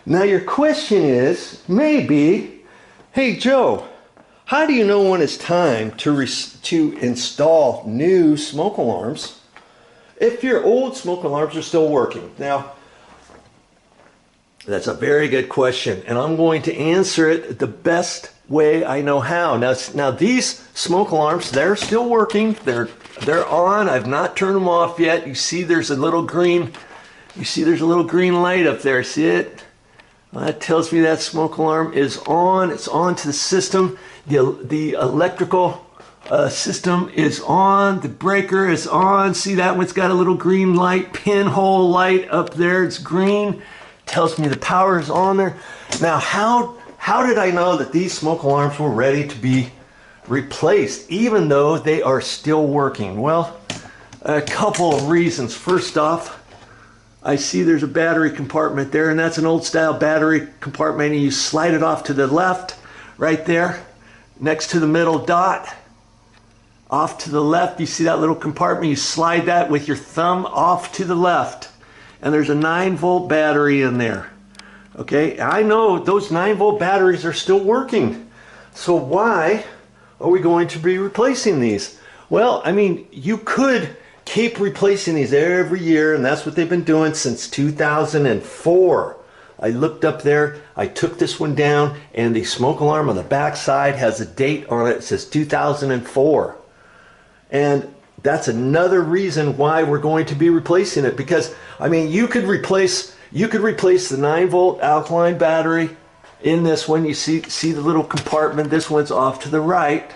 Now your question is, maybe, hey Joe, how do you know when it's time to install new smoke alarms if your old smoke alarms are still working? Now, that's a very good question, and I'm going to answer it the best way I know how. Now these smoke alarms, they're still working. They're on. I've not turned them off yet. You see there's a little green, light up there. See it? Well, that tells me that smoke alarm is on. It's on to the system. The electrical system is on. The breaker is on. See, that one's got a little green light, pinhole light up there. It's green. Tells me the power is on there. Now, how did I know that these smoke alarms were ready to be replaced, even though they are still working? Well, a couple of reasons. First off, I see there's a battery compartment there, and that's an old style battery compartment, and you slide it off to the left, right there, next to the middle dot. Off to the left, you see that little compartment, you slide that with your thumb off to the left, and there's a 9-volt battery in there. Okay, I know those 9-volt batteries are still working. So why are we going to be replacing these? Well, I mean, you could keep replacing these every year, and that's what they've been doing since 2004. I looked up there, I took this one down, and the smoke alarm on the back side has a date on it. It says 2004. And that's another reason why we're going to be replacing it, because I mean, you could replace the 9-volt alkaline battery in this one. You see the little compartment. This one's off to the right,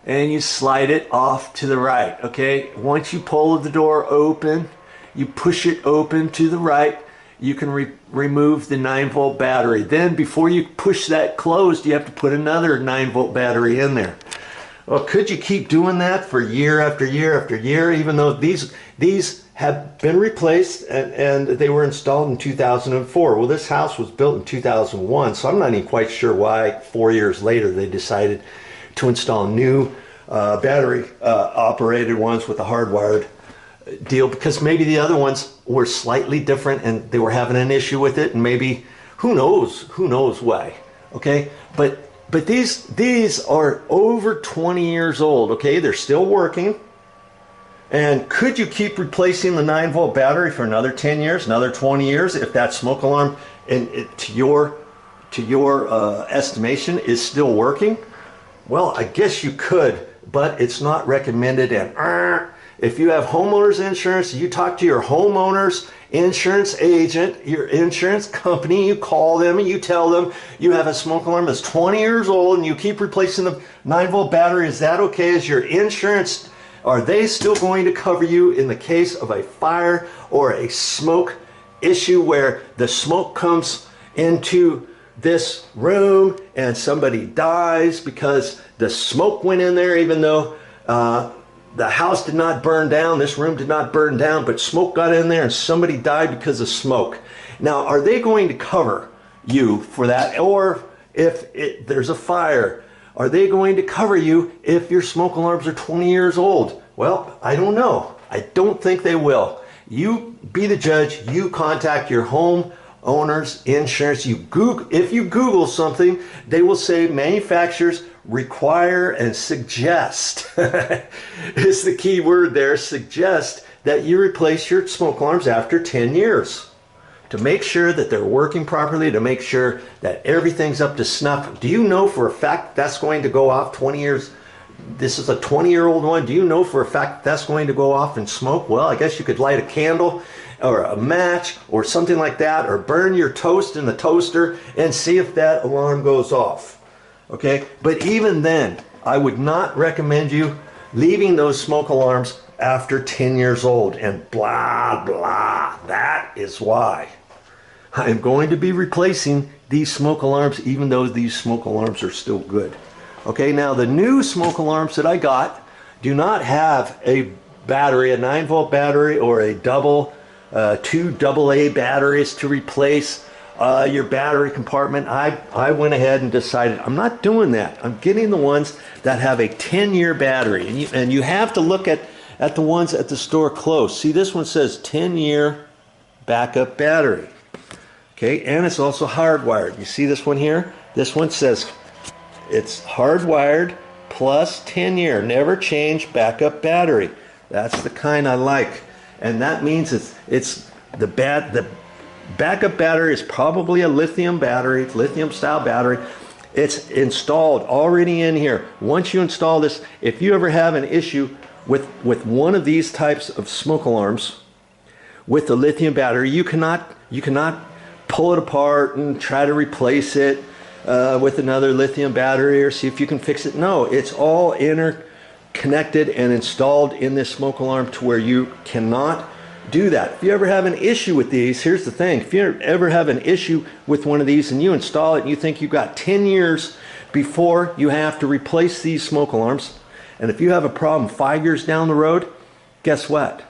and you slide it off to the right. Okay, once you pull the door open, you push it open to the right, you can remove the 9-volt battery. Then before you push that closed, you have to put another 9-volt battery in there. Well, could you keep doing that for year after year after year, even though these have been replaced and they were installed in 2004? Well, this house was built in 2001, so I'm not even quite sure why 4 years later they decided to install new battery operated ones with a hardwired deal, because maybe the other ones were slightly different and they were having an issue with it, and maybe who knows why. Okay, but these are over 20 years old. Okay, they're still working. And could you keep replacing the 9-volt battery for another 10 years, another 20 years, if that smoke alarm, to your estimation, is still working? Well, I guess you could, but it's not recommended. And if you have homeowners insurance, you talk to your homeowner's insurance agent, your insurance company, you call them and you tell them you have a smoke alarm that's 20 years old and you keep replacing the 9-volt battery. Is that okay? Is your insurance, are they still going to cover you in the case of a fire or a smoke issue where the smoke comes into this room and somebody dies because the smoke went in there, even though the house did not burn down, this room did not burn down, but smoke got in there and somebody died because of smoke? Now, are they going to cover you for that? Or if there's a fire, are they going to cover you if your smoke alarms are 20 years old? Well, I don't know. I don't think they will. You be the judge. You contact your homeowner's insurance. If you Google something, they will say manufacturers require and suggest is the key word there, suggest that you replace your smoke alarms after 10 years to make sure that they're working properly, to make sure that everything's up to snuff. Do you know for a fact that's going to go off 20 years? This is a 20-year-old one. Do you know for a fact that's going to go off in smoke? Well, I guess you could light a candle or a match or something like that, or burn your toast in the toaster and see if that alarm goes off. Okay, but even then, I would not recommend you leaving those smoke alarms after 10 years old, and blah, blah. That is why I'm going to be replacing these smoke alarms, even though these smoke alarms are still good. Okay, now the new smoke alarms that I got do not have a battery, a 9-volt battery, or a two AA batteries to replace your battery compartment. I went ahead and decided I'm not doing that. I'm getting the ones that have a 10-year battery, and you have to look at the ones at the store close. See, this one says 10-year backup battery. Okay, and it's also hardwired. You see this one here? This one says it's hardwired plus 10-year, never change backup battery. That's the kind I like. And that means it's the backup battery is probably a lithium battery, lithium style battery. It's installed already in here. Once you install this, if you ever have an issue with one of these types of smoke alarms with the lithium battery, you cannot pull it apart and try to replace it with another lithium battery or see if you can fix it. No, it's all interconnected and installed in this smoke alarm to where you cannot do that. If you ever have an issue with these, here's the thing. If you ever have an issue with one of these and you install it and you think you've got 10 years before you have to replace these smoke alarms, and if you have a problem 5 years down the road, guess what?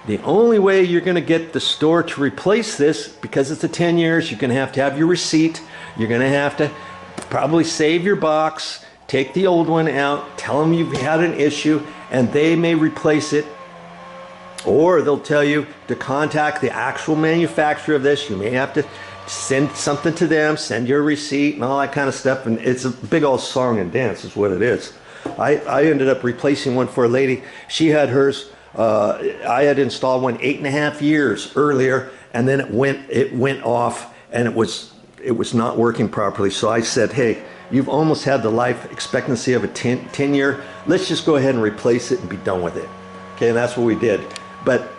The only way you're going to get the store to replace this, because it's a 10 years, you're going to have your receipt. You're going to have to probably save your box, take the old one out, tell them you've had an issue, and they may replace it. Or they'll tell you to contact the actual manufacturer of this. You may have to send something to them, send your receipt and all that kind of stuff. And it's a big old song and dance is what it is. I ended up replacing one for a lady. She had hers. I had installed one 8.5 years earlier, and then it went off, and it was not working properly. So I said, hey, you've almost had the life expectancy of a 10 year. Let's just go ahead and replace it and be done with it. Okay, and that's what we did. But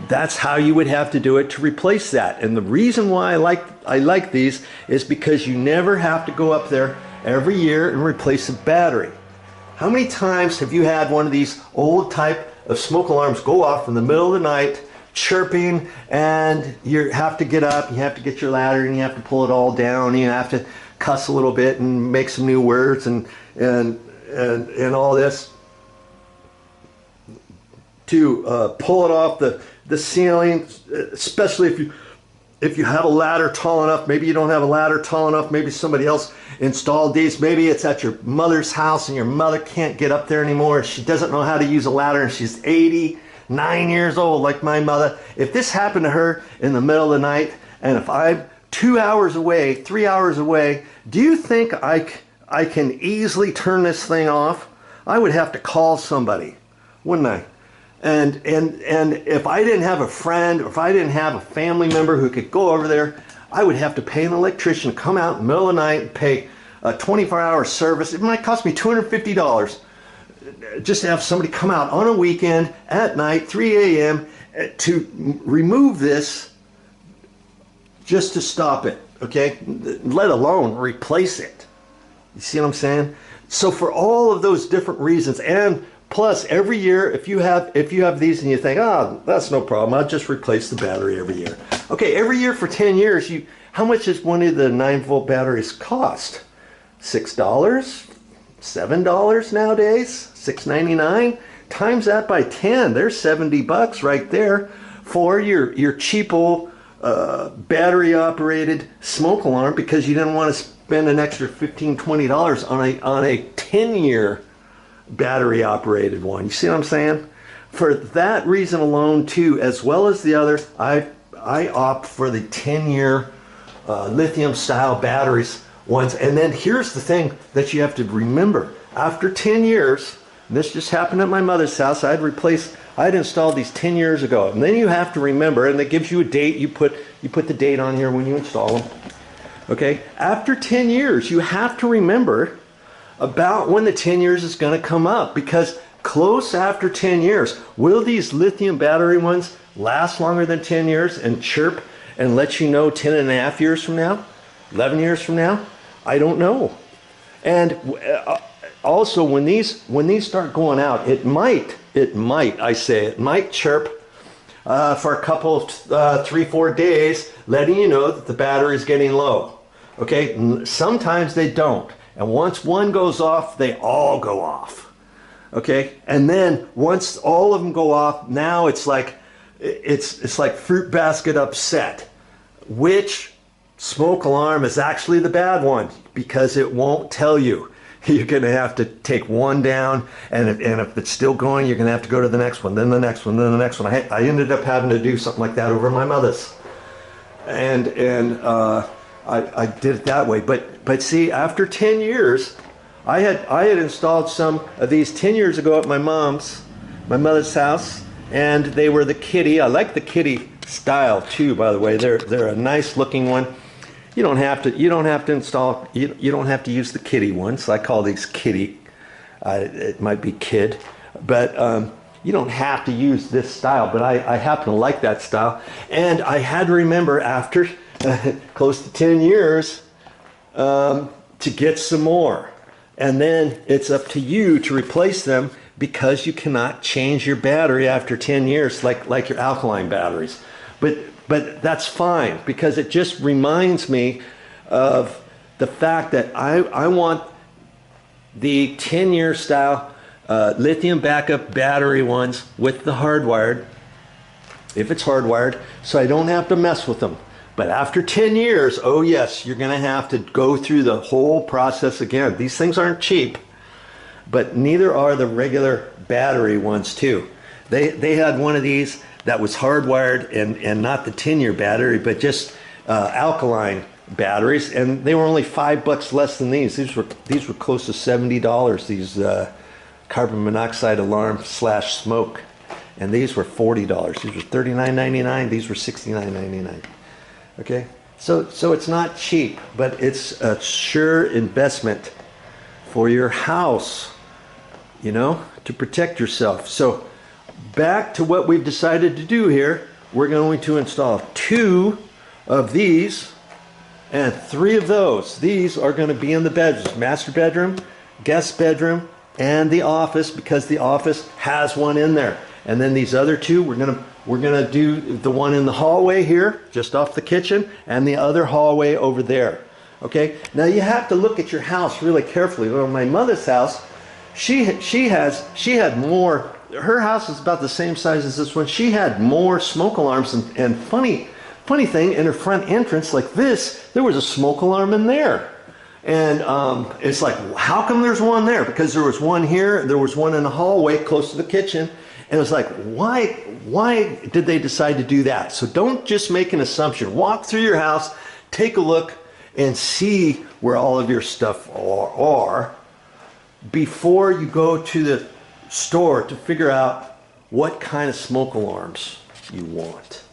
that's how you would have to do it to replace that. And the reason why I like these is because you never have to go up there every year and replace a battery. How many times have you had one of these old type of smoke alarms go off in the middle of the night, chirping, and you have to get up, you have to get your ladder, and you have to pull it all down, you have to cuss a little bit and make some new words and all this to pull it off the ceiling, especially if you have a ladder tall enough. Maybe you don't have a ladder tall enough. Maybe somebody else installed these. Maybe it's at your mother's house and your mother can't get up there anymore. She doesn't know how to use a ladder and she's 89 years old like my mother. If this happened to her in the middle of the night, and if I'm 2 hours away, 3 hours away, do you think I can easily turn this thing off? I would have to call somebody, wouldn't I? And if I didn't have a friend, or if I didn't have a family member who could go over there, I would have to pay an electrician to come out in the middle of the night and pay a 24-hour service. It might cost me $250 just to have somebody come out on a weekend at night, 3 a.m. to remove this just to stop it, okay? Let alone replace it. You see what I'm saying? So for all of those different reasons, and plus every year, if you have these and you think, oh, that's no problem, I'll just replace the battery every year. Okay, every year for 10 years, how much does one of the 9-volt batteries cost? $6? $7 nowadays? $6.99? Times that by 10, there's $70 right there for your cheapo battery operated smoke alarm, because you didn't want to spend an extra $15, $20 on a 10-year battery operated one. You see what I'm saying? For that reason alone too, as well as the other, I opt for the 10-year lithium style batteries ones. And then here's the thing that you have to remember. After 10 years, and this just happened at my mother's house, I'd installed these 10 years ago. And then you have to remember, and it gives you a date, you put the date on here when you install them. Okay, after 10 years, you have to remember about when the 10 years is going to come up, because close after 10 years, will these lithium battery ones last longer than 10 years and chirp and let you know 10.5 years from now, 11 years from now? I don't know. And also when these start going out, it might chirp for a couple of 3-4 days, letting you know that the battery is getting low. Okay, sometimes they don't. And once one goes off, they all go off. Okay? And then once all of them go off, now it's like fruit basket upset. Which smoke alarm is actually the bad one? Because it won't tell you. You're going to have to take one down, and if it's still going, you're going to have to go to the next one, then the next one, then the next one. I ended up having to do something like that over my mother's. I did it that way. But see, after 10 years, I had installed some of these 10 years ago at my mother's house, and they were the kitty. I like the kitty style too, by the way. They're a nice looking one. You don't have to install, you don't have to use the kitty ones. I call these kitty. It might be kid, but you don't have to use this style, but I happen to like that style. And I had to remember after close to 10 years to get some more. And then it's up to you to replace them, because you cannot change your battery after 10 years like your alkaline batteries. But that's fine, because it just reminds me of the fact that I want the 10-year style lithium backup battery ones with the hardwired, if it's hardwired, so I don't have to mess with them. But after 10 years, oh yes, you're gonna have to go through the whole process again. These things aren't cheap, but neither are the regular battery ones too. They had one of these that was hardwired and not the 10-year battery, but just alkaline batteries, and they were only $5 less than these. These were close to $70. These carbon monoxide alarm / smoke, and these were $40. These were $39.99. These were $69.99. Okay, so it's not cheap, but it's a sure investment for your house, you know, to protect yourself. So back to what we've decided to do here. We're going to install 2 of these and 3 of those. These are going to be in the bedrooms: master bedroom, guest bedroom, and the office, because the office has one in there. And then these other 2, we're gonna do the one in the hallway here, just off the kitchen, and the other hallway over there. Okay. Now you have to look at your house really carefully. Well, my mother's house, she had more. Her house is about the same size as this one. She had more smoke alarms, and funny thing, in her front entrance like this, there was a smoke alarm in there. And it's like, how come there's one there? Because there was one here, there was one in the hallway close to the kitchen. And it's like, why did they decide to do that? So don't just make an assumption. Walk through your house, take a look, and see where all of your stuff are before you go to the store to figure out what kind of smoke alarms you want.